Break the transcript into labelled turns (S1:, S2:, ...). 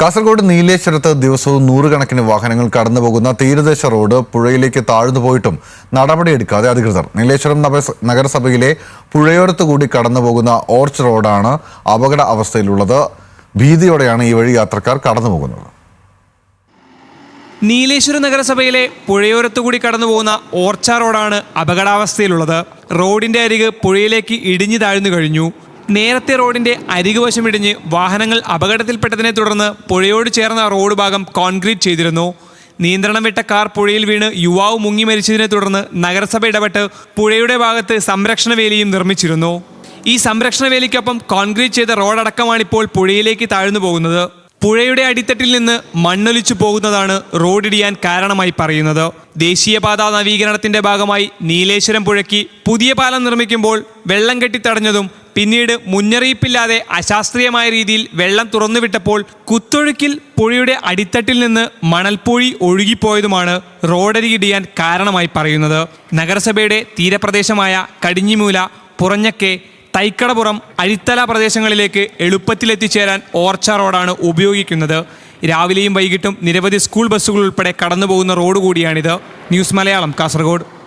S1: കാസർഗോഡ് നീലേശ്വരത്ത് ദിവസവും നൂറുകണക്കിന് വാഹനങ്ങൾ കടന്നുപോകുന്ന തീരദേശ റോഡ് പുഴയിലേക്ക് താഴ്ന്നുപോയിട്ടും നടപടിയെടുക്കാതെ അധികൃതർ. നീലേശ്വരം നഗരസഭയിലെ പുഴയോരത്തുകൂടി കടന്നുപോകുന്ന ഓർച്ച് റോഡാണ് അപകട അവസ്ഥയിലുള്ളത്. ഭീതിയോടെയാണ് ഈ വഴി യാത്രക്കാർ കടന്നുപോകുന്നത്.
S2: നീലേശ്വരം നഗരസഭയിലെ പുഴയോരത്തുകൂടി കടന്നുപോകുന്ന ഓർച്ച റോഡാണ് അപകടാവസ്ഥയിലുള്ളത്. റോഡിന്റെ അരിക് പുഴയിലേക്ക് ഇടിഞ്ഞു താഴ്ന്നു കഴിഞ്ഞു. നേരത്തെ റോഡിന്റെ അരികുവശം ഇടിഞ്ഞ് വാഹനങ്ങൾ അപകടത്തിൽപ്പെട്ടതിനെ തുടർന്ന് പുഴയോട് ചേർന്ന റോഡ് ഭാഗം കോൺക്രീറ്റ് ചെയ്തിരുന്നു. നിയന്ത്രണം വിട്ട കാർ പുഴയിൽ വീണ് യുവാവ് മുങ്ങി മരിച്ചതിനെ തുടർന്ന് നഗരസഭ ഇടപെട്ട് പുഴയുടെ ഭാഗത്ത് സംരക്ഷണ വേലിയും നിർമ്മിച്ചിരുന്നു. ഈ സംരക്ഷണ വേലിക്കൊപ്പം കോൺക്രീറ്റ് ചെയ്ത റോഡടക്കമാണിപ്പോൾ പുഴയിലേക്ക് താഴ്ന്നു പോകുന്നത്. പുഴയുടെ അടിത്തട്ടിൽ നിന്ന് മണ്ണൊലിച്ചു പോകുന്നതാണ് റോഡിടിയാൻ കാരണമായി പറയുന്നത്. ദേശീയപാത നവീകരണത്തിന്റെ ഭാഗമായി നീലേശ്വരം പുഴയ്ക്ക് പുതിയ പാലം നിർമ്മിക്കുമ്പോൾ വെള്ളം കെട്ടിത്തടഞ്ഞതും പിന്നീട് മുന്നറിയിപ്പില്ലാതെ അശാസ്ത്രീയമായ രീതിയിൽ വെള്ളം തുറന്നുവിട്ടപ്പോൾ കുത്തൊഴുക്കിൽ പുഴയുടെ അടിത്തട്ടിൽ നിന്ന് മണൽപ്പൊഴി ഒഴുകിപ്പോയതുമാണ് റോഡരികിടിയാൻ കാരണമായി പറയുന്നത്. നഗരസഭയുടെ തീരപ്രദേശമായ കടിഞ്ഞിമൂല, പുറഞ്ഞക്കെ, തൈക്കടപുറം, അഴിത്തല പ്രദേശങ്ങളിലേക്ക് എളുപ്പത്തിലെത്തിച്ചേരാൻ ഓർച്ച റോഡാണ് ഉപയോഗിക്കുന്നത്. രാവിലെയും വൈകിട്ടും നിരവധി സ്കൂൾ ബസ്സുകൾ ഉൾപ്പെടെ കടന്നുപോകുന്ന റോഡ് കൂടിയാണിത്. ന്യൂസ് മലയാളം, കാസർഗോഡ്.